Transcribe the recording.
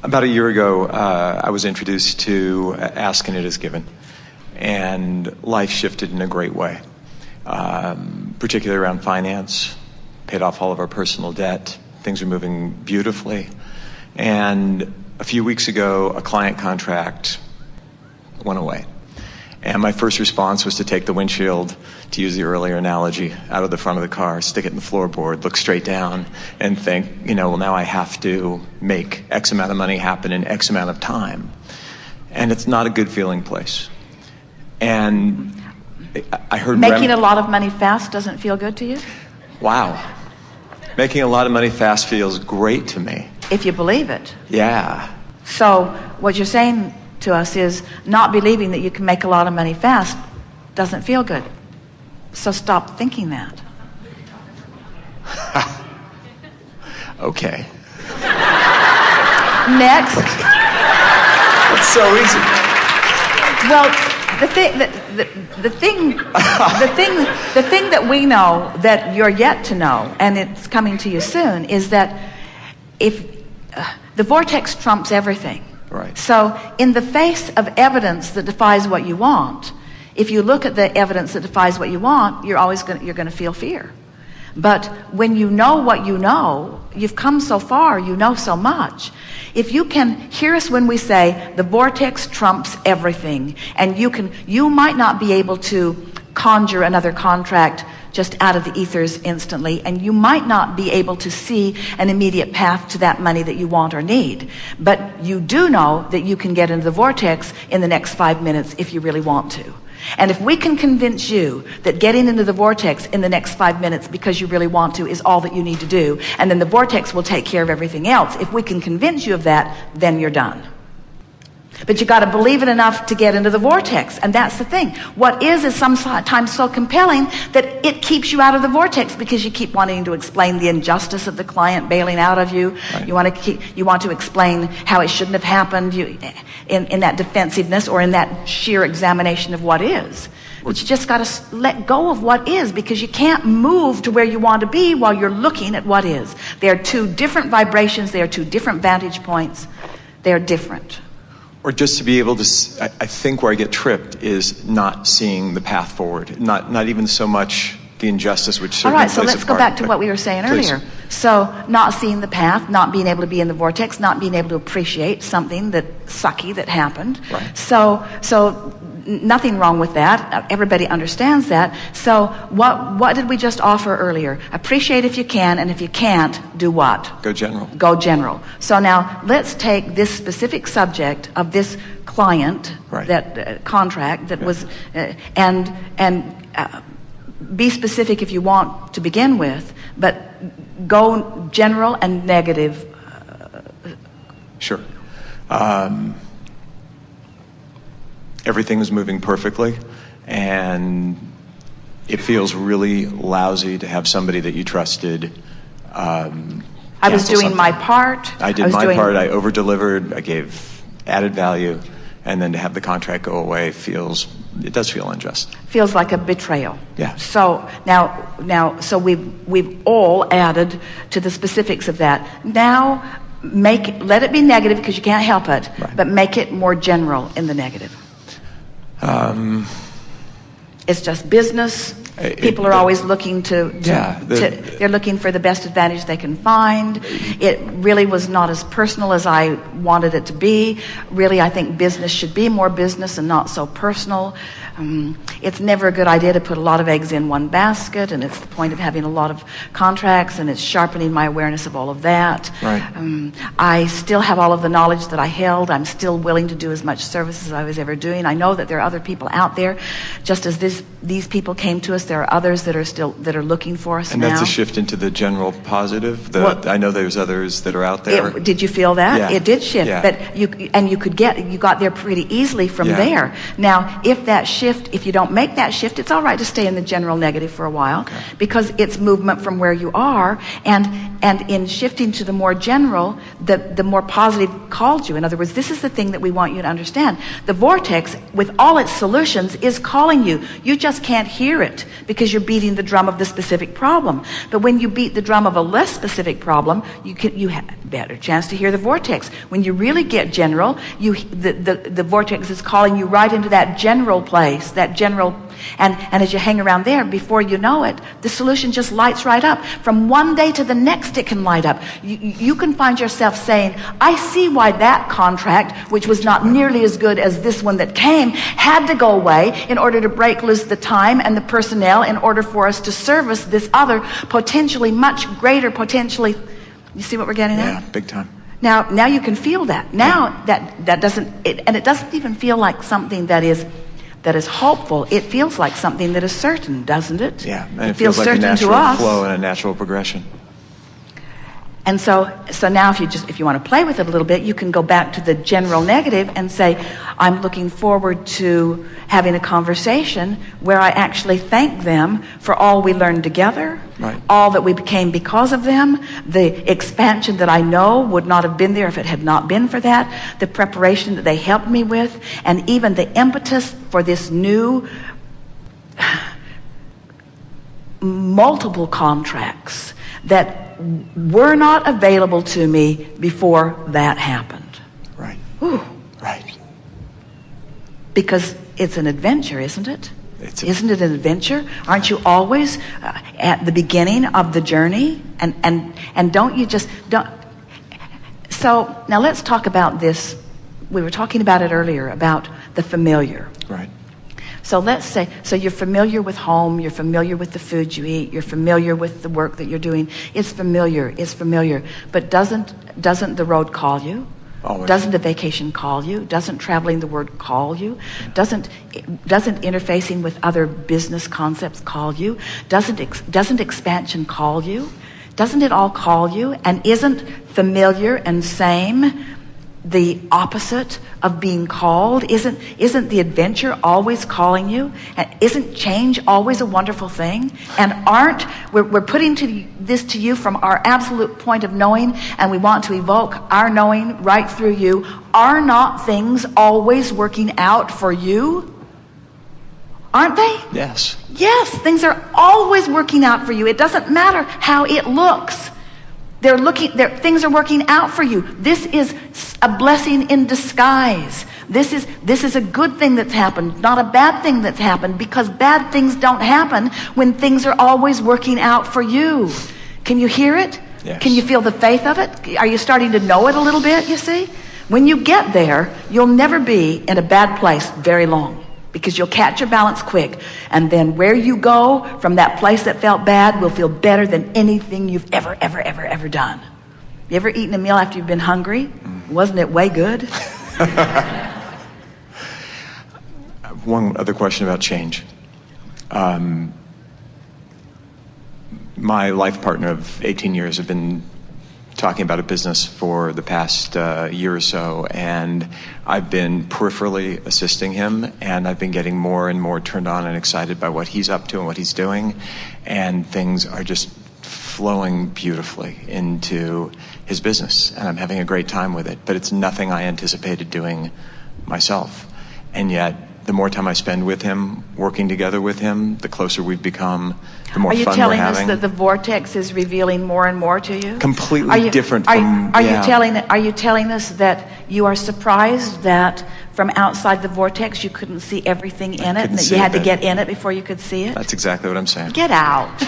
About a year ago, I was introduced to Ask and It Is Given, and life shifted in a great way, particularly around finance. Paid off all of our personal debt. Things are moving beautifully. And a few weeks ago, a client contract went away. And my first response was to take the windshield, to use the earlier analogy, out of the front of the car, stick it in the floorboard, look straight down, and think, well, now I have to make X amount of money happen in X amount of time. And it's not a good feeling place. And I heard... Making a lot of money fast doesn't feel good to you? Wow. Making a lot of money fast feels great to me. If you believe it. Yeah. So what you're saying to us is not believing that you can make a lot of money fast doesn't feel good. So stop thinking that. Okay. Next. It's so easy. Well, the thing that we know that you're yet to know, and it's coming to you soon, is that if the vortex trumps everything. Right. So in the face of evidence that defies what you want, if you look at the evidence that defies what you want, you're going to feel fear. But when you know what you know, you've come so far, you know so much. If you can hear us when we say the vortex trumps everything, and you might not be able to conjure another contract just out of the ethers instantly, and you might not be able to see an immediate path to that money that you want or need, but you do know that you can get into the vortex in the next 5 minutes if you really want to. And if we can convince you that getting into the vortex in the next 5 minutes because you really want to is all that you need to do, and then the vortex will take care of everything else, if we can convince you of that, then you're done. But you got to believe it enough to get into the vortex, and that's the thing. What is sometimes so compelling that it keeps you out of the vortex because you keep wanting to explain the injustice of the client bailing out of you. Right. You want to explain how it shouldn't have happened. In that defensiveness or in that sheer examination of what is. But you just got to let go of what is, because you can't move to where you want to be while you're looking at what is. They are two different vibrations. They are two different vantage points. They are different. Or just to be able to, I think where I get tripped is not seeing the path forward. Not even so much the injustice, which certainly plays a part. All right, so let's go back to what we were saying earlier. So not seeing the path, not being able to be in the vortex, not being able to appreciate something sucky that happened. Right. So nothing wrong with that. Everybody understands that. So what did we just offer earlier? Appreciate if you can, and if you can't, do what? Go general. Go general. So now let's take this specific subject of this client, right. that contract that was, and be specific if you want to begin with, but go general and negative. Sure. Everything is moving perfectly, and it feels really lousy to have somebody that you trusted. I was doing my part. I did my part. I over-delivered. I gave added value, and then to have the contract go away it does feel unjust. Feels like a betrayal. Yeah. So now, so we've all added to the specifics of that. Now, let it be negative because you can't help it, right. But make it more general in the negative. It's just business. People are always looking they're looking for the best advantage they can find. It really was not as personal as I wanted it to be. Really, I think business should be more business and not so personal. It's never a good idea to put a lot of eggs in one basket, and it's the point of having a lot of contracts, and it's sharpening my awareness of all of that. Right. I still have all of the knowledge that I held. I'm still willing to do as much service as I was ever doing. I know that there are other people out there, just as these people came to us. There are others that are looking for us and now. And that's a shift into the general positive. I know there's others that are out there. Did you feel that? Yeah. It did shift, yeah. But you got there pretty easily from there. Now, if you don't make that shift, it's all right to stay in the general negative for a while, okay. Because it's movement from where you are, and in shifting to the more general, the more positive called you. In other words, this is the thing that we want you to understand. The vortex, with all its solutions, is calling you. You just can't hear it. because you're beating the drum of the specific problem. But when you beat the drum of a less specific problem, you have a better chance to hear the vortex. When you really get general, the vortex is calling you right into that general place, that general. And as you hang around there, before you know it, the solution just lights right up. From one day to the next, it can light up. You can find yourself saying, I see why that contract, which was not nearly as good as this one that came, had to go away in order to break loose the time and the personnel in order for us to service this other potentially much greater, potentially. You see what we're getting at? Yeah, big time. Now you can feel that. Now that doesn't, and it doesn't even feel like something that is hopeful. It feels like something that is certain, doesn't it? Yeah, and it feels like a natural flow and a natural progression. And so now if you want to play with it a little bit, you can go back to the general negative and say, I'm looking forward to having a conversation where I actually thank them for all we learned together, right, all that we became because of them, the expansion that I know would not have been there if it had not been for that, the preparation that they helped me with, and even the impetus for this new multiple contracts that were not available to me before that happened. Right. Ooh. Right. Because it's an adventure, isn't it? Isn't it an adventure? Aren't you always at the beginning of the journey? And don't you just don't. So now let's talk about this. We were talking about it earlier, about the familiar. Right. So let's say, so you're familiar with home, you're familiar with the food you eat, you're familiar with the work that you're doing. It's familiar. But doesn't the road call you? Always. Doesn't the vacation call you? Doesn't traveling the word call you? Doesn't interfacing with other business concepts call you? Doesn't expansion call you? Doesn't it all call you? And isn't familiar and same the opposite of being called? Isn't the adventure always calling you? And isn't change always a wonderful thing? And we're putting this to you from our absolute point of knowing, and we want to evoke our knowing right through you. Are not things always working out for you? Aren't they? Yes. Yes, things are always working out for you. It doesn't matter how it looks. Things are working out for you. This is a blessing in disguise. This is a good thing that's happened, not a bad thing that's happened, because bad things don't happen when things are always working out for you. Can you hear it? Yes. Can you feel the faith of it? Are you starting to know it a little bit, you see? When you get there, you'll never be in a bad place very long, because you'll catch your balance quick. And then where you go from that place that felt bad will feel better than anything you've ever done. You ever eaten a meal after you've been hungry? Wasn't it way good? One other question about change. My life partner of 18 years have been talking about a business for the past year or so, and I've been peripherally assisting him, and I've been getting more and more turned on and excited by what he's up to and what he's doing, and things are just flowing beautifully into his business, and I'm having a great time with it, but it's nothing I anticipated doing myself. And yet, the more time I spend with him, working together with him, the closer we've become, the more fun we're having. Are you telling us that the vortex is revealing more and more to you? Completely different from... Are you telling us that you are surprised that from outside the vortex you couldn't see everything in it, and that you had to get in it before you could see it? That's exactly what I'm saying. Get out.